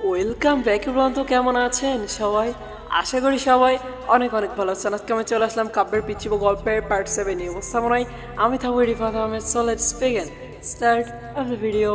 Welcome back everyone. তো কেমন আছেন সবাই? আশা করি সবাই অনেক অনেক ভালো আছেন। আজকে আমি চলে আসলাম কাব্যের পিচ্ছিব গল্পের পার্ট 7 নিয়ে। উপস্থাপনায় আমি থাকবো Rifat Ahmed. So let's begin. Start of the video.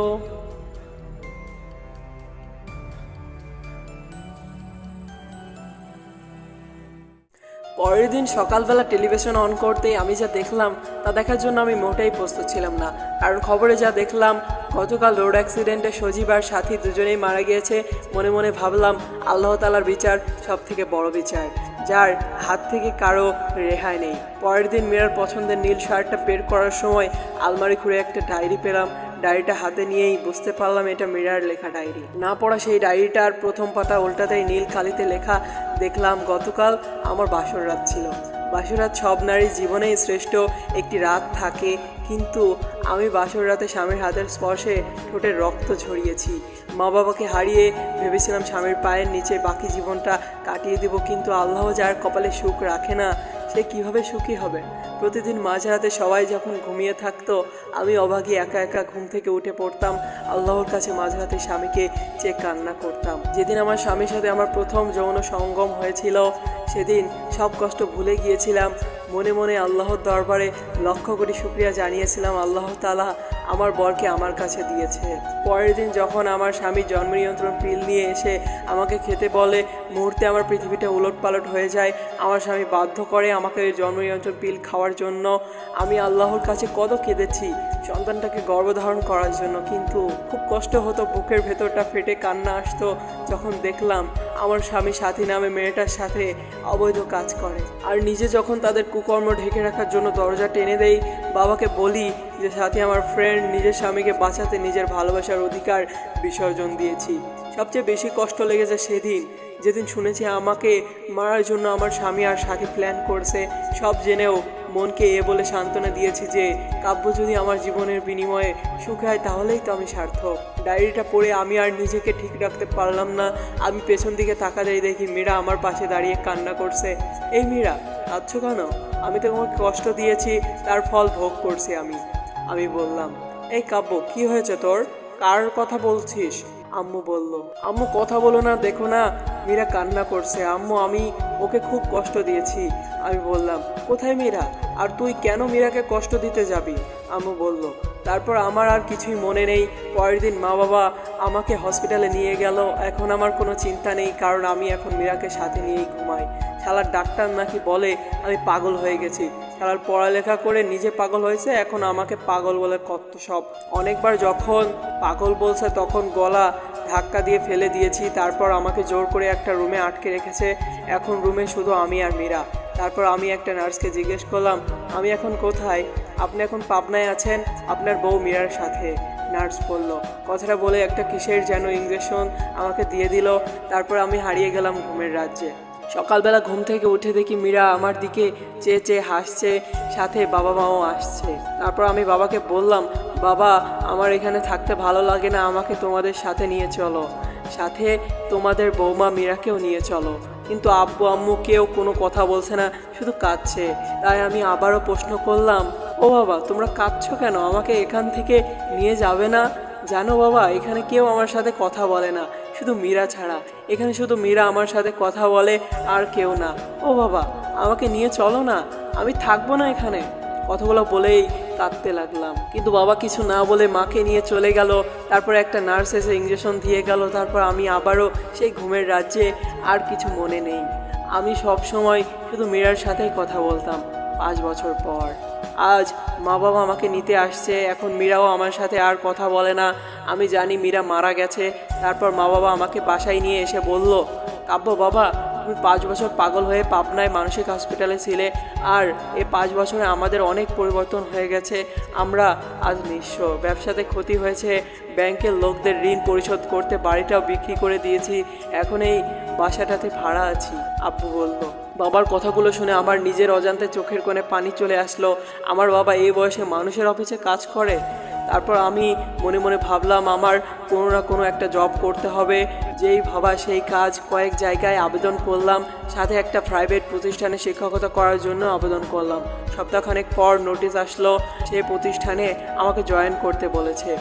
পরের দিন সকালবেলা টেলিভিশন অন করতেই আমি যা দেখলাম তা দেখার জন্য আমি মোটেই প্রস্তুত ছিলাম না। কারণ খবরে যা দেখলাম গতকাল রোড অ্যাক্সিডেন্টে সজীব আর সাথী দুজনেই মারা গিয়েছে। মনে মনে ভাবলাম আল্লাহ তাআলার বিচার সব থেকে বড় বিচার, যার হাত থেকে কারো রেহাই নেই। পরের দিন মীরার পছন্দের নীল শার্টটা বের করার সময় আলমারি খুঁড়ে একটা ডায়েরি পেলাম। ডায়েরিটা হাতে নিয়েই বুঝতে পারলাম এটা মীরার লেখা ডায়েরি। না পড়া সেই ডায়েরিটার প্রথম পাতা উল্টাতেই নীল কালিতে লেখা দেখলাম, গতকাল আমার বাসর রাত ছিল। বাসর রাত সব নারীর জীবনেই শ্রেষ্ঠ একটি রাত থাকে, কিন্তু আমি বাসর রাতে স্বামীর হাতের স্পর্শে ঠোঁটের রক্ত ঝরিয়েছি। মা বাবাকে হারিয়ে ভেবেছিলাম স্বামীর পায়ের নিচে বাকি জীবনটা কাটিয়ে দেব, কিন্তু আল্লাহ যার কপালে সুখ রাখে না সে কিভাবে সুখী হবে? প্রতিদিন মাঝরাতে সবাই যখন ঘুমিয়ে থাকতো আমি অভাগী একা একা ঘুম থেকে উঠে পড়তাম, আল্লাহর কাছে মাঝরাতে স্বামীকে চেয়ে কান্না করতাম। যেদিন আমার স্বামীর সাথে আমার প্রথম যৌন সঙ্গম হয়েছিল সেদিন সব কষ্ট ভুলে গিয়েছিলাম। মনে মনে আল্লাহর দরবারে লক্ষ কোটি শুকরিয়া জানিয়েছিলাম আল্লাহ তাআলা আমার বরকে আমার কাছে দিয়েছে। পরের দিন যখন আমার স্বামী জন্ম নিয়ন্ত্রণ পিল নিয়ে এসে আমাকে খেতে বলে, মুহূর্তে আমার পৃথিবীটা উলটপালট হয়ে যায়। আমার স্বামী বাধ্য করে আমাকে ওই জন্ম নিয়ন্ত্রণ পিল খাওয়ার জন্য। আমি আল্লাহর কাছে কত কেঁদেছি সন্তানটাকে গর্ভধারণ করার জন্য, কিন্তু খুব কষ্ট হতো, বুকের ভেতরটা ফেটে কান্না আসতো যখন দেখলাম আমার স্বামী সাথী নামে মেয়েটার সাথে অবৈধ কাজ করে। আর নিজে যখন তাদের কুকর্ম ঢেকে রাখার জন্য দরজা টেনে দেই, বাবাকে বলি যে সাথী আমার ফ্রেন্ড নিজের স্বামীকে বাঁচাতে নিজের ভালোবাসার অধিকার বিসর্জন দিয়েছি। সবচেয়ে বেশি কষ্ট লেগেছে সেদিন যেদিন শুনেছি আমাকে মারার জন্য আমার স্বামী আর সাথী প্ল্যান করছে। সব জেনেও মনকে বলে সান্ত্বনা দিয়েছি যে কাব্য যদি আমার জীবনের বিনিময়ে সুখে হয় তাহলেই তো আমি সার্থক। ডায়েরিটা পড়ে আমি আর নিজেকে ঠিক রাখতে পারলাম না। আমি পেছন দিকে তাকাতেই দেখি মীরা আমার পাশে দাঁড়িয়ে কান্না করছে। এই মীরা, কাঁদছো কেন? আমি তো তোমাকে কষ্ট দিয়েছি, তার ফল ভোগ করছি আমি বললাম, এই কাব্য কি হয়েছে তোর? কার কথা বলছিস? আম্মু বলল। আম্মু কথা বলো না, দেখো না মীরা কান্না করছে। আম্মু আমি ওকে খুব কষ্ট দিয়েছি। আমি বললাম, কোথায় মীরা? আর তুই কেন মীরাকে কষ্ট দিতে যাবি? আম্মু বলল। তারপর আমার আর কিছুই মনে নেই। পরের দিন মা বাবা আমাকে হসপিটালে নিয়ে গেল। এখন আমার কোনো চিন্তা নেই, কারণ আমি এখন মীরাকে সাথে নিয়েই ঘুমাই। শালার ডাক্তার নাকি বলে আমি পাগল হয়ে গেছি। শালার পড়ালেখা করে নিজে পাগল হয়েছে, এখন আমাকে পাগল বলে কত সব। অনেকবার যখন পাগল বলছে তখন গলা ধাক্কা দিয়ে ফেলে দিয়েছি। তারপর আমাকে জোর করে একটা রুমে আটকে রেখেছে। এখন রুমে শুধু আমি আর মীরা। তারপর আমি একটা নার্সকে জিজ্ঞেস করলাম, আমি এখন কোথায়? আপনি এখন পাবনায় আছেন আপনার বউ মীরার সাথে। নার্স বলল। কথাটা বলে একটা কিসের যেন ইঞ্জেকশন আমাকে দিয়ে দিল। তারপর আমি হারিয়ে গেলাম ঘুমের রাজ্যে। সকালবেলা ঘুম থেকে উঠে দেখি মীরা আমার দিকে চেয়ে চেয়ে হাসছে, সাথে বাবা মাও আসছে। তারপর আমি বাবাকে বললাম, বাবা আমার এখানে থাকতে ভালো লাগে না, আমাকে তোমাদের সাথে নিয়ে চলো, সাথে তোমাদের বৌমা মীরাকেও নিয়ে চলো। কিন্তু আব্বু আম্মু কেউ কোনো কথা বলছে না, শুধু কাঁদছে। তাই আমি আবারও প্রশ্ন করলাম, ও বাবা তোমরা কাঁদছো কেন? আমাকে এখান থেকে নিয়ে যাবে না? জানো বাবা, এখানে কেউ আমার সাথে কথা বলে না, শুধু মীরা ছাড়া। এখানে শুধু মীরা আমার সাথে কথা বলে, আর কেউ না। ও বাবা আমাকে নিয়ে চলো না, আমি থাকবো না এখানে। কথাগুলো বলেই কাঁদতে লাগলাম, কিন্তু বাবা কিছু না বলে মাকে নিয়ে চলে গেল। তারপর একটা নার্স এসে ইঞ্জেকশন দিয়ে গেল। তারপর আমি আবারও সেই ঘুমের রাজ্যে। আর কিছু মনে নেই। আমি সব সময় শুধু মীরার সাথেই কথা বলতাম। 5 বছর পর আজ মা বাবা আমাকে নিতে আসছে। এখন মীরাও আমার সাথে আর কথা বলে না। আমি জানি মীরা মারা গেছে। তারপর মা বাবা আমাকে বাসায় নিয়ে এসে বলল, কাব্য বাবা তুমি 5 বছর পাগল হয়ে পাবনায় মানসিক হসপিটালে ছিলে, আর এই 5 বছরে আমাদের অনেক পরিবর্তন হয়ে গেছে। আমরা আজ নিঃস্ব, ব্যবসাতে ক্ষতি হয়েছে, ব্যাংকের লোকদের ঋণ পরিশোধ করতে বাড়িটাও বিক্রি করে দিয়েছি, এখন এই বাসাটাতে ভাড়া আছি। আব্বু বলল। বাবার কথাগুলো শুনে আমার নিজের অজান্তে চোখের কোণে পানি চলে আসলো। আমার বাবা এই বয়সে মানুষের অফিসে কাজ করে, তারপর আমি মনে মনে ভাবলাম আমার কোনো না কোনো একটা জব করতে হবে। যেই ভাবা সেই কাজ, কয়েক জায়গায় আবেদন করলাম, সাথে একটা প্রাইভেট প্রতিষ্ঠানে শিক্ষকতা করার জন্য আবেদন করলাম। সপ্তাহখানেক পর নোটিশ আসলো, সেই প্রতিষ্ঠানে আমাকে জয়েন করতে বলেছে।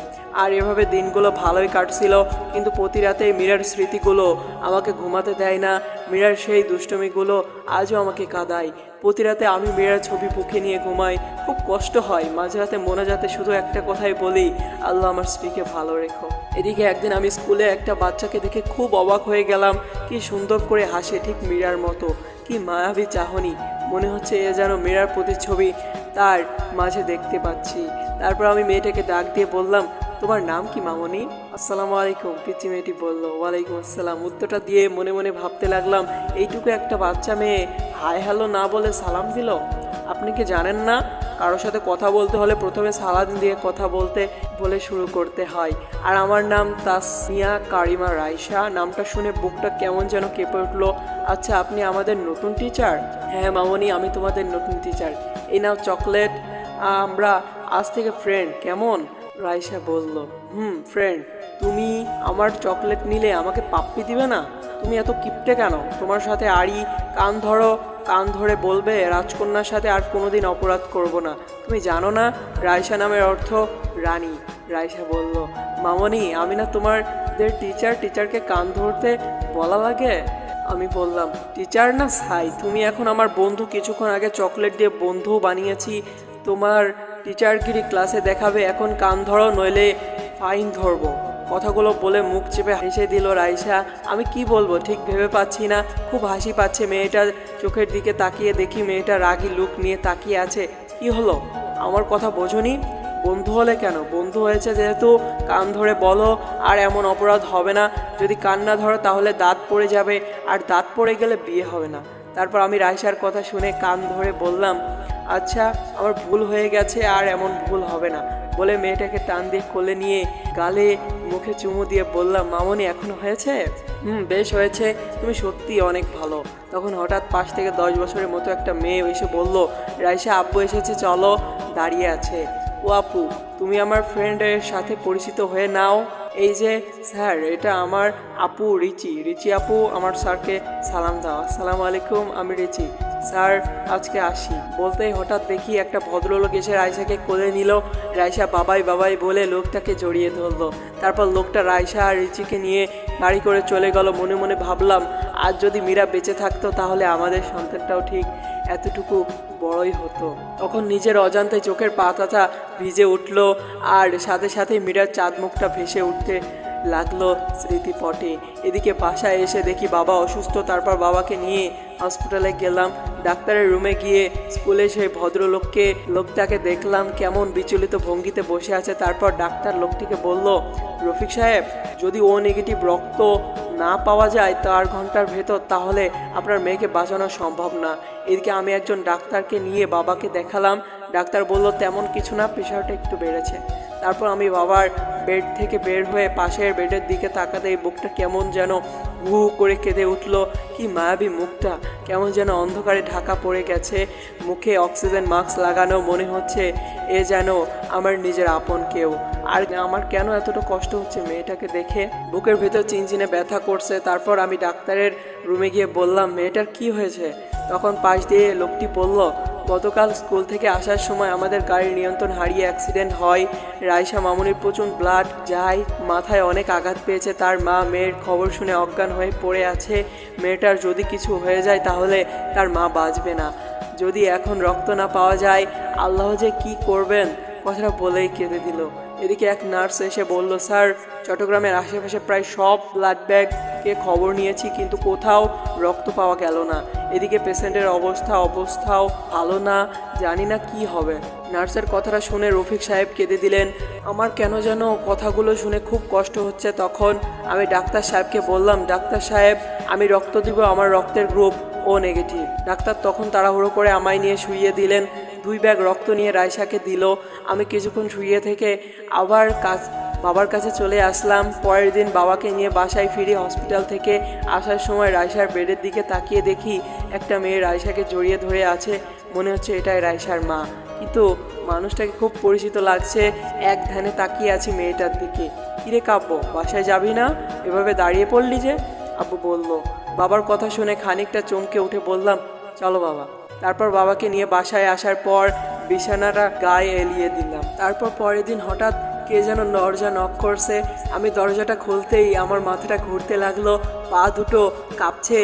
আর এভাবে দিনগুলো ভালোই কাটছিল, কিন্তু প্রতি রাতেই মীরার স্মৃতিগুলো আমাকে ঘুমাতে দেয় না। মীরার সেই দুষ্টমিগুলো আজও আমাকে কাঁদায়। প্রতি রাতে আমি মীরার ছবি বুকে নিয়ে ঘুমাই, খুব কষ্ট হয়। মাঝরাতে মনে যাতে শুধু একটা কথাই বলি, আল্লাহ আমার স্ত্রীকে ভালো রেখো। এদিকে একদিন আমি স্কুলে একটা বাচ্চাকে দেখে খুব অবাক হয়ে গেলাম। কি সুন্দর করে হাসে, ঠিক মীরার মতো। কি মায়াবী চাহনি, মনে হচ্ছে এ যেন মীরার প্রতিচ্ছবি তার মাঝে দেখতে পাচ্ছি। তারপর আমি মেয়েটাকে ডাক দিয়ে বললাম, তোমার নাম কি মামনি? আসসালামু আলাইকুম, পিচি মেয়েটি বলল। ওয়ালাইকুম আসসালাম। উত্তরটা দিয়ে মনে মনে ভাবতে লাগলাম, এইটুকু একটা বাচ্চা মেয়ে হাই হ্যালো না বলে সালাম দিল। আপনি কি জানেন না, কারোর সাথে কথা বলতে হলে প্রথমে সালাম দিয়ে কথা বলে শুরু করতে হয়। আর আমার নাম তাসমিয়া কারিমা রাইসা। নামটা শুনে বুকটা কেমন যেন কেঁপে উঠলো। আচ্ছা, আপনি আমাদের নতুন টিচার? হ্যাঁ মামনি, আমি তোমাদের নতুন টিচার। এই নাও চকলেট, আমরা আজ থেকে ফ্রেন্ড, কেমন? রাইসা বলল, ফ্রেন্ড। তুমি আমার চকলেট নিলে আমাকে পাপ্পি দিবে না? তুমি এত কিপটে কেন? তোমার সাথে আড়ি, কান ধরে বলবে রাজকন্যার সাথে আর কোনোদিন অপরাধ করব না। তুমি জানো না রাইসা নামের অর্থ রানী? রাইসা বলল, মামনি আমি না তোমাদের টিচার, টিচারকে কান ধরতে বলা লাগে? আমি বললাম, টিচার না ছাই, তুমি এখন আমার বন্ধু। কিছুক্ষণ আগে চকলেট দিয়ে বন্ধু বানিয়েছি। তোমার টিচারগিরি ক্লাসে দেখাবে, এখন কান ধরো নইলে ফাইন ধরবো। কথাগুলো বলে মুখ চেপে হেসে দিল রাইসা। আমি কি বলবো ঠিক ভেবে পাচ্ছি না। খুব হাসি পাচ্ছে মেয়েটার চোখের দিকে তাকিয়ে। দেখি মেয়েটা রাগী লুক নিয়ে তাকিয়ে আছে। কি হলো, আমার কথা বোঝনি? বন্ধু হলে কেন? বন্ধু হয়েছে যেহেতু কান ধরে বলো, আর এমন অপরাধ হবে না। যদি কান না ধরো তাহলে দাঁত পড়ে যাবে, আর দাঁত পড়ে গেলে বিয়ে হবে না। তারপর আমি রাইসার কথা শুনে কান ধরে বললাম, আচ্ছা আমার ভুল হয়ে গেছে, আর এমন ভুল হবে না বলে মেয়েটাকে টান দিয়ে কোলে নিয়ে গালে মুখে চুমু দিয়ে বললাম, মামনি এখনো হয়েছে? বেশ হয়েছে, তুমি সত্যি অনেক ভালো। তখন হঠাৎ পাশ থেকে 10 বছরের মতো একটা মেয়ে এসে বলল, রাইসা আব্বু এসেছে, চলো। দাঁড়িয়ে আছে। ও আপু, তুমি আমার ফ্রেন্ডের সাথে পরিচিত হয়ে নাও। এই যে স্যার, এটা আমার আপু রিচি। রিচি আপু, আমার স্যারকে সালাম দাও। আসসালামু আলাইকুম, আমি রিচি। স্যার আজকে আসি। বলতেই হঠাৎ দেখি একটা ভদ্রলোক এসে রাইসাকে কোলে নিল। রাইসা বাবাই বাবাই বলে লোকটাকে জড়িয়ে ধরলো। তারপর লোকটা রাইসা আর রিচিকে নিয়ে গাড়ি করে চলে গেল। মনে মনে ভাবলাম, আজ যদি মীরা বেঁচে থাকতো তাহলে আমাদের সন্তানটাও ঠিক এতটুকু বড়ই হতো। তখন নিজের অজান্তে চোখের পাতাটা ভিজে উঠল, আর সাথে সাথে মীরার চাঁদ মুখটা ভেসে উঠতে লাগলো স্মৃতিপটে। এদিকে বাসায় এসে দেখি বাবা অসুস্থ। তারপর বাবাকে নিয়ে হসপিটালে গেলাম। ডাক্তারের রুমে গিয়ে স্কুলে সেই লোকটাকে দেখলাম কেমন বিচলিত ভঙ্গিতে বসে আছে। তারপর ডাক্তার লোকটিকে বলল, রফিক সাহেব, যদি ও নেগেটিভ রক্ত না পাওয়া যায় 4 ঘন্টার ভেতর, তাহলে আপনার মেয়েকে বাঁচানো সম্ভব না। এদিকে আমি একজন ডাক্তারকে নিয়ে বাবাকে দেখালাম। ডাক্তার বলল, তেমন কিছু না, প্রেশারটা একটু বেড়েছে। তারপর আমি বাবার বেড থেকে বের হয়ে পাশের বেডের দিকে তাকাতেই বুকটা কেমন যেন হু করে কেঁদে উঠল। কি মায়াবী মুখটা, কেমন যেন অন্ধকারে ঢাকা পড়ে গেছে। মুখে অক্সিজেন মাস্ক লাগানো, মনে হচ্ছে এ যেন আমার নিজের আপন কেউ। আর আমার কেন এতটা কষ্ট হচ্ছে মেয়েটাকে দেখে, বুকের ভেতর চিনচিনে ব্যথা করছে। তারপর আমি ডাক্তারের রুমে গিয়ে বললাম, মেয়েটার কি হয়েছে? তখন পাশ দিয়ে লোকটি বলল, গতকাল স্কুল থেকে আসার সময় আমাদের গাড়ির নিয়ন্ত্রণ হারিয়ে অ্যাক্সিডেন্ট হয়। রাইসা মামুনির প্রচুর ব্লাড যায়, মাথায় অনেক আঘাত পেয়েছে। তার মা মেয়ের খবর শুনে অজ্ঞান হয়ে পড়ে আছে। মেয়েটার যদি কিছু হয়ে যায় তাহলে তার মা বাঁচবে না। যদি এখন রক্ত না পাওয়া যায়, আল্লাহ যে কি করবেন। কথাটা বলেই কেঁদে দিল। এদিকে এক নার্স এসে বলল, স্যার, চট্টগ্রামের আশেপাশে প্রায় সব ব্লাড ব্যাংকে খবর নিয়েছি, কিন্তু কোথাও রক্ত পাওয়া গেল না। এদিকে পেশেন্টের অবস্থাও ভালো না, জানি না কি হবে। নার্সের কথাটা শুনে রফিক সাহেব কেঁদে দিলেন। আমার কেন যেন কথাগুলো শুনে খুব কষ্ট হচ্ছে। তখন আমি ডাক্তার সাহেবকে বললাম, ডাক্তার সাহেব, আমি রক্ত দিব, আমার রক্তের গ্রুপ ও নেগেটিভ। ডাক্তার তখন তাড়াহুড়ো করে আমায় নিয়ে শুইয়ে দিলেন। 2 ব্যাগ রক্ত নিয়ে রাইসাকে দিল। আমি কিছুক্ষণ শুয়ে থেকে আবার বাবার কাছে চলে আসলাম। পরের দিন বাবাকে নিয়ে বাসায় ফিরি। হসপিটাল থেকে আসার সময় রাইসার বেডের দিকে তাকিয়ে দেখি একটা মেয়ে রাইসাকে জড়িয়ে ধরে আছে। মনে হচ্ছে এটাই রাইসার মা। কিন্তু মানুষটাকে খুব পরিচিত লাগছে। এক ধ্যানে তাকিয়ে আছি মেয়েটার দিকে। কিরে কাব্য, বাসায় যাবি না? এভাবে দাঁড়িয়ে পড়লি যে? আব্বু বলল। বাবার কথা শুনে খানিকটা চমকে উঠে বললাম, চলো বাবা। তারপর বাবাকে নিয়ে বাসায় আসার পর বিছানাটা গায়ে এলিয়ে দিলাম। তারপর পরের দিন হঠাৎ কে যেন দরজা নক করছে। আমি দরজাটা খুলতেই আমার মাথাটা ঘুরতে লাগলো, পা দুটো কাঁপছে।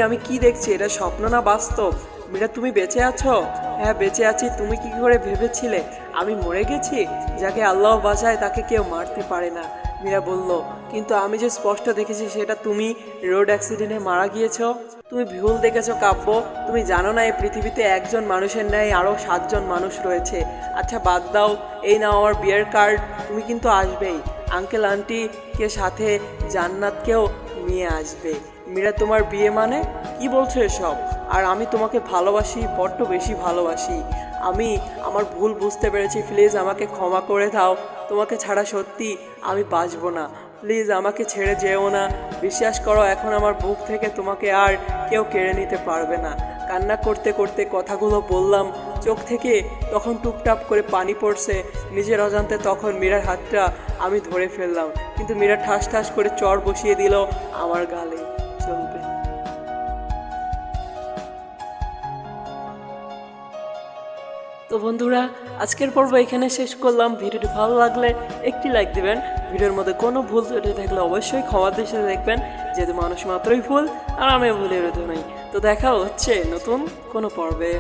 আমি কি দেখছি? এটা স্বপ্ন না বাস্তব? মীরা, তুমি বেঁচে আছো? হ্যাঁ বেঁচে আছি। তুমি কি করে ভেবেছিলে আমি মরে গেছি? যাকে আল্লাহ বাঁচায় তাকে কেউ মারতে পারে না, মীরা বলল। কিন্তু আমি যে স্পষ্ট দেখেছি সেটা তুমি রোড অ্যাক্সিডেন্টে মারা গিয়েছো। তুমি ভুল দেখেছো কাব্য। তুমি জানো না এই পৃথিবীতে একজন মানুষের ন্যায় আরও 7জন মানুষ রয়েছে। আচ্ছা বাদ দাও, এই নাও আমার বিয়ের কার্ড। তুমি কিন্তু আসবেই। আঙ্কেল আন্টিকে সাথে জান্নাতকেও নিয়ে আসবে। মীরা, তোমার বিয়ে মানে? কি বলছো এসব? আর আমি তোমাকে ভালোবাসি, বড্ড বেশি ভালোবাসি। আমি আমার ভুল বুঝতে পেরেছি। প্লিজ আমাকে ক্ষমা করে দাও। তোমাকে ছাড়া সত্যি আমি বাঁচব না। প্লিজ আমাকে ছেড়ে যেও না। বিশ্বাস করো, এখন আমার বুক থেকে তোমাকে আর কেউ কেড়ে নিতে পারবে না। কান্না করতে করতে কথাগুলো বললাম। চোখ থেকে তখন টুপটাপ করে পানি পড়ছে নিজের অজান্তে। তখন মীরার হাতটা আমি ধরে ফেললাম, কিন্তু মীরা ঠাস ঠাস করে চড় বসিয়ে দিল আমার গালে। চলবে। তো বন্ধুরা, আজকের পর্ব এখানে শেষ করলাম। ভিডিওটি ভালো লাগলে একটি লাইক দিবেন। ভিডিওর মধ্যে কোনো ভুল ত্রুটি থাকলে অবশ্যই ক্ষমা দৃষ্টিতে দেখবেন, যেহেতু মানুষ মাত্রই ভুল আর আমি ভুলের নই। তো দেখা হচ্ছে নতুন কোনো পর্বে।